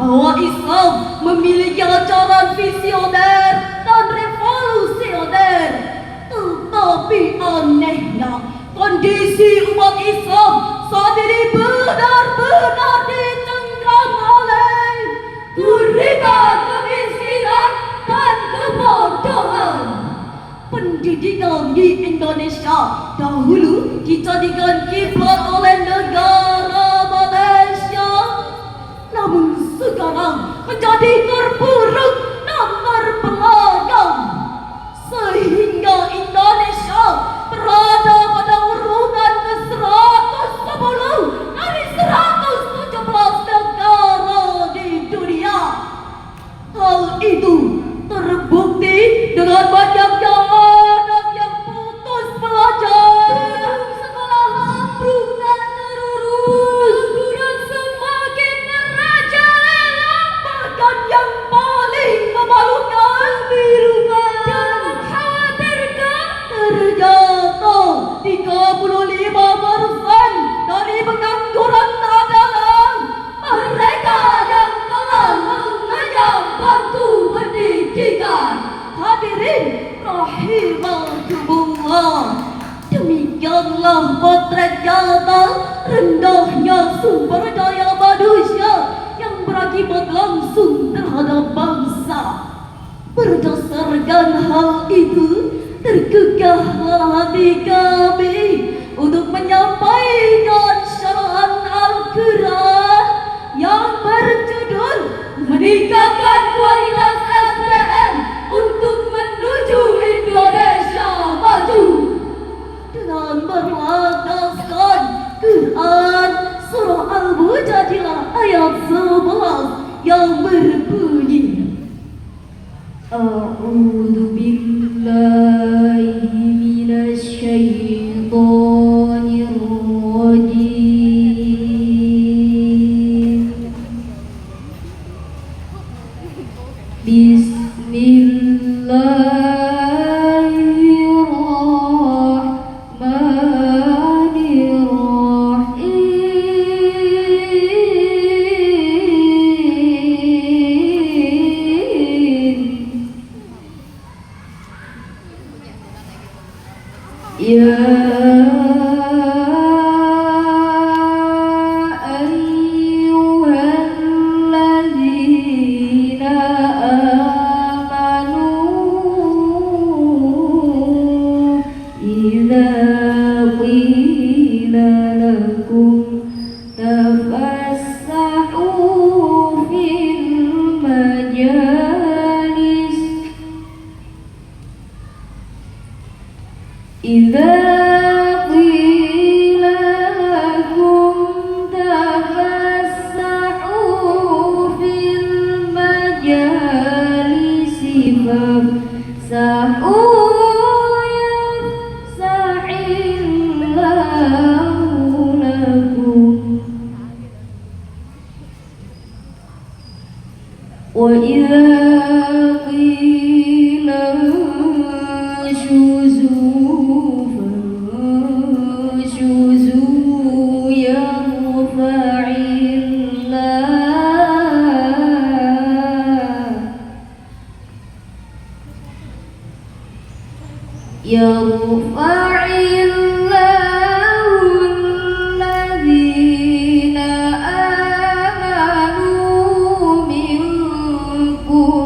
bahwa Islam memiliki ajaran visioner dan revolusioner. Tetapi anehnya, kondisi umat Islam saat ini benar-benar dicengkram oleh gurita, kemiskinan, dan kebodohan. Pendidikan di Indonesia dahulu dijadikan kiblat oleh negara Malaysia, namun sekarang menjadi terpuruk dan terpelagang, sehingga Indonesia berada pada urutan ke-110 dari 117 negara di dunia. Hal itu terbukti dengan banyaknya anak yang putus belajar, sekolah ambruk dan terurus, pengangguran semakin merajalela, bahkan yang paling memalukan dan mengkhawatirkan, ternyata 35% dari pengangguran adalah mereka yang telah mengenyam bangku pendidikan. Hadirin rahimakumullah, demikianlah potret nyata rendahnya sumber daya manusia yang berakibat langsung terhadap bangsa. Berdasarkan hal itu, tergugahlah hati kami untuk menyampaikan syarahan Al-Quran yang berjudul meningkatkan kualitas SDM untuk menuju Indonesia maju, dengan berlandaskan Quran surah Al-Mujadilah ayat 11 yang berbunyi, A'udzu billahi minasy syaithanir rajim. Bismillahirrahmanirrahim. وإذا قيل انشزوا فانشزوا يرفع الله الذين آمنوا منكم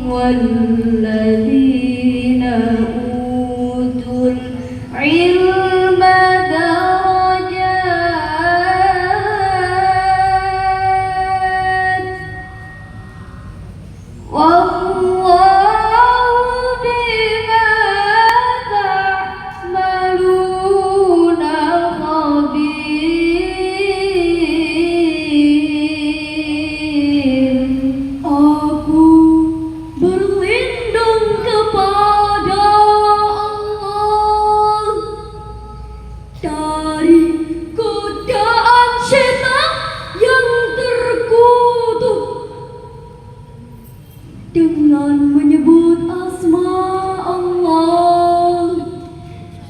والذين أوتوا العلم درجات والله بما تعملون خبير. Aku berlindung kepada Allah dari godaan syaitan yang terkutuk dengan menyebut asma Allah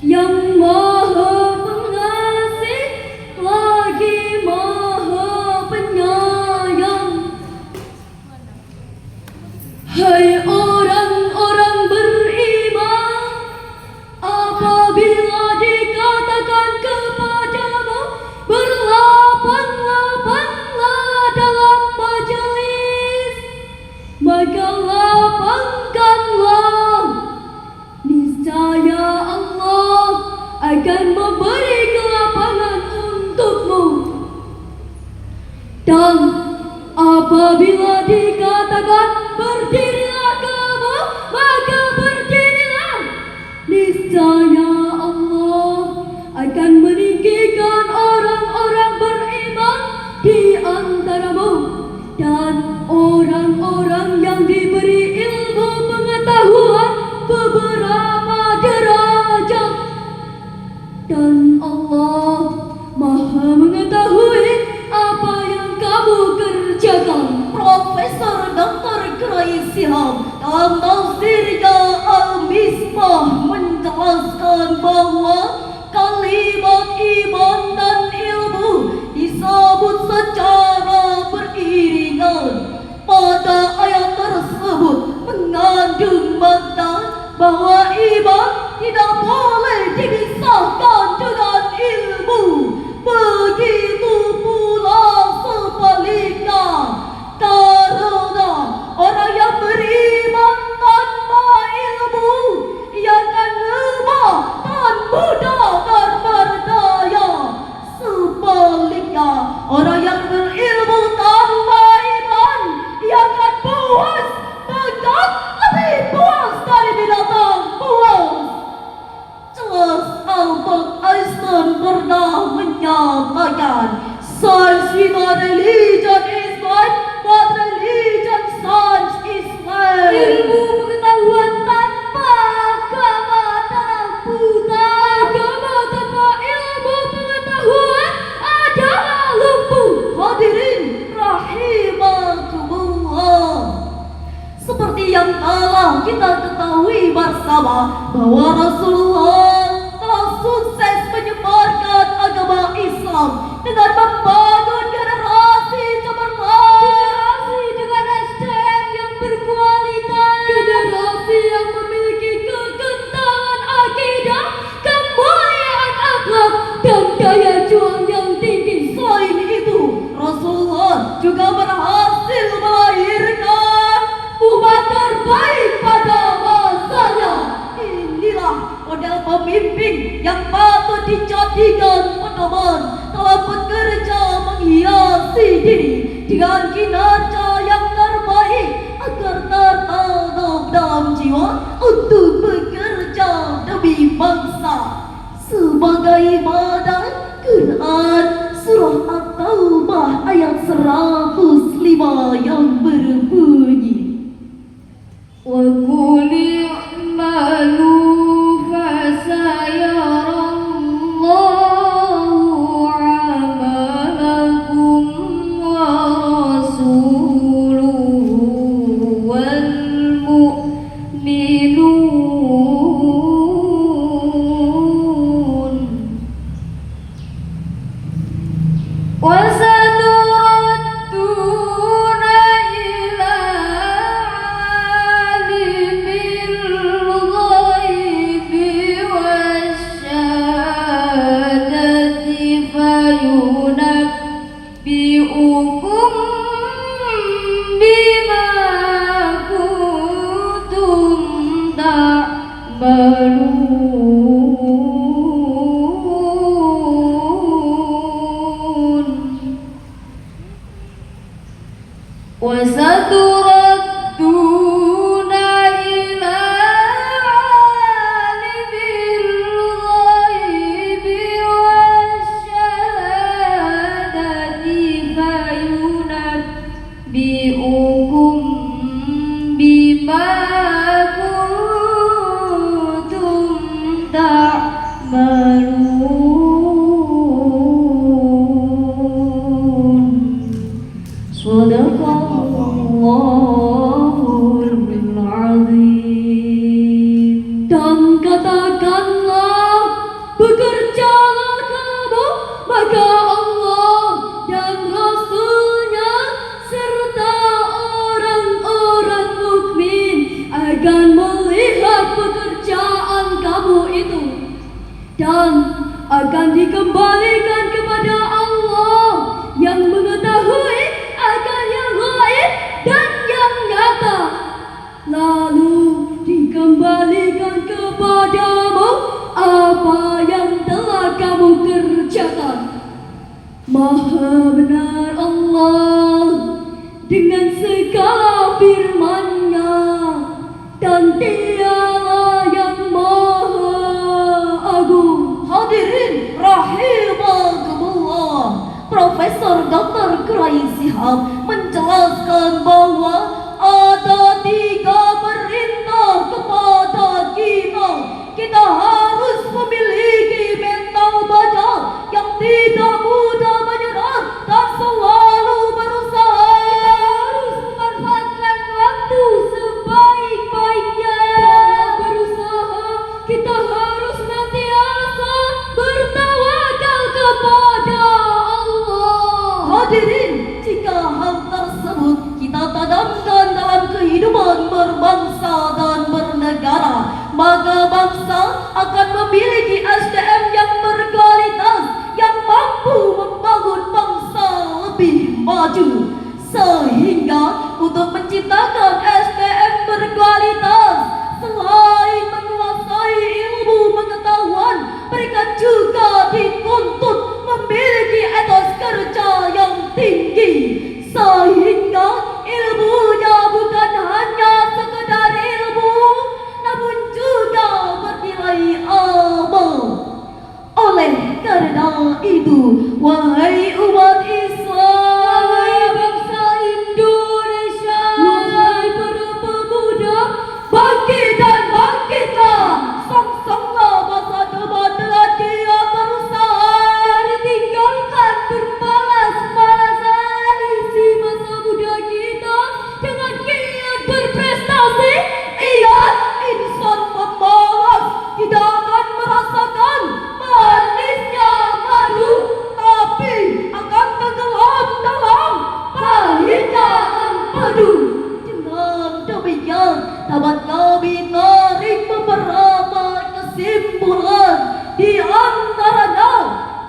yang Maha Pengasih lagi Maha Penyayang. Hai orang-orang beriman, apabila dikatakan kepadamu berlapang-lapanglah dalam majelis, maka lapangkanlah, niscaya Allah akan memberi kelapangan untukmu. Dan apabila dikatakan berdirilah kamu, maka berdirilah, niscaya Allah akan meninggikan orang-orang beriman di antaramu dan orang-orang yang diberi ilmu pengetahuan beberapa derajat. Dan Allah Maha mengetahui apa yang kamu kerjakan. Profesor Dr. Quraish Shihab dalam tafsirnya Al-Misbah menjelaskan bahwa kalimat iman dan ilmu disebut secara beriringan. Pada ayat tersebut mengandung makna bahwa iman tidak boleh dipisahkan dengan ilmu. Begitu pula sebaliknya, karena orang yang beriman tanpa ilmu ia akan lemah dan mudah terperdaya. Sebaliknya, orang yang berilmu tanpa iman ia akan puas, bahkan lebih puas dari binatang buas. Charles Albert Einstein pernah menyatakan, science without religion is blind, but religion science is blind. Ilmu pengetahuan tanpa agama adalah buta. Agama tanpa ilmu pengetahuan adalah lumpuh. Hadirin rahimakumullah. Seperti yang telah kita ketahui bersama bahwa Rasulullah telah sukses menyebarkan agama Islam dengan membangun generasi cemerlang, generasi dengan SDM yang berkualitas, generasi yang memiliki kekentalan akidah, kemuliaan akhlak, dan daya juang yang tinggi. Selain itu, Rasulullah juga berhasil melahirkan umat terbaik pada masanya. Inilah model pemimpin yang patut dijadikan pedoman dalam bekerja menghiasi diri dengan kinerja yang terbaik agar tertanam dalam jiwa untuk bekerja demi bangsa. Sebagaimana Quran surah At-Taubah ayat 105 yang berbunyi, وَقُلِ اعْمَلُوا فَسَيَرَى اللَّهُ عَمَلَكُمْ وَرَسُولُهُ bima kuntum ta'malun wa saturadduna ila alimil ghaibi wasyahadati fayunabbi'ukum bima kuntum ta'malun. Shadaqallahul azim. Dan katakanlah, bekerjalah kamu, maka Allah dan Rasulnya serta orang-orang mukmin akan melihat pekerjaan kamu itu dan akan dikembalikan kepada Allah yang mengetahui akan yang gaib dan yang nyata, lalu dikembalikan kepadamu apa yang telah kamu kerjakan. Maha benar Allah dengan segala firman-Nya, dan Dialah yang Maha Agung. Hadirin rahimakumullah, Profesor Dr. Quraisy Shihab menjelaskan bahwa ada 3 perintah kepada kita. Kita harus memiliki mental baja yang tidak mudah menyerah dan selalu berusaha. Kita harus memanfaatkan waktu sebaik-baiknya. Dalam berusaha, kita harus senantiasa bertawakal kepada Allah. Hadirin, jika hal tersebut kita tanamkan dalam kehidupan berbangsa dan bernegara, maka bangsa akan memiliki SDM yang berkualitas, yang mampu membangun bangsa lebih maju. Sehingga untuk menciptakan SDM berkualitas, selain menguasai ilmu pengetahuan, mereka juga dituntut memiliki etos kerja yang tinggi, sehingga ilmunya bukan hanya sekedar ilmu, namun juga bernilai amal. Oleh karena itu, wahai umat Islam, wahai bangsa Indonesia, wahai para pemuda, bangkit dan bangkitlah, songsonglah masa depan dengan giat berusaha. Mari tinggalkan bermalas-malasan, isi masa muda kita dengan giat berprestasi. Ingat, insan pemalas tidak akan merasakan manisnya madu, tapi akan tenggelam dalam pahitnya empedu. Dengan demikian dapat kami tarik beberapa kesimpulan, di antaranya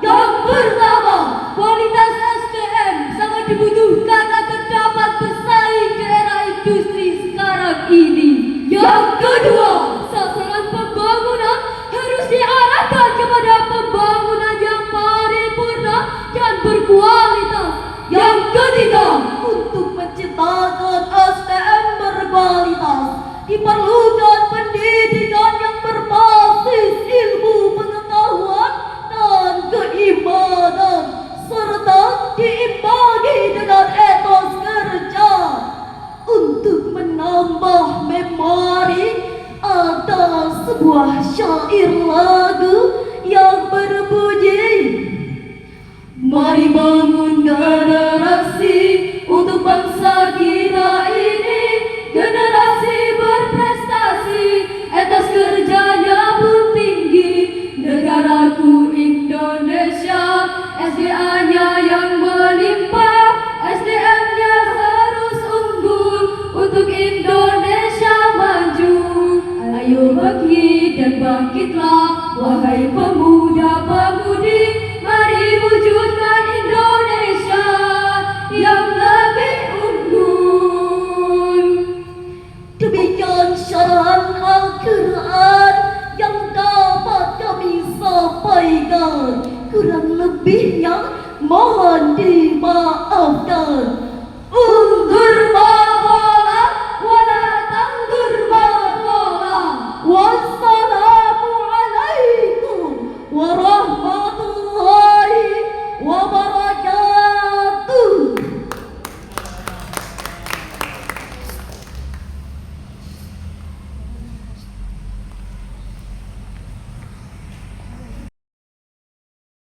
yang pertama, kualitas SDM sangat dibutuhkan agar dapat bersaing di era industri sekarang ini. Yang kedua, sasaran pembangunan harus diarahkan kepada pembangunan yang paripurna dan berkualitas. Yang ketiga, untuk menciptakan SDM berkualitas diperlukan pendidikan yang berbasis ilmu pengetahuan dan keimanan, serta diimbangi dengan etos kerja. Untuk menambah memori, ada sebuah syair lagu yang berbunyi, mari bangun generasi untuk bangsa kita ini, generasi berprestasi. sampaikan. Kurang lebihnya mohon dimaafkan. Undur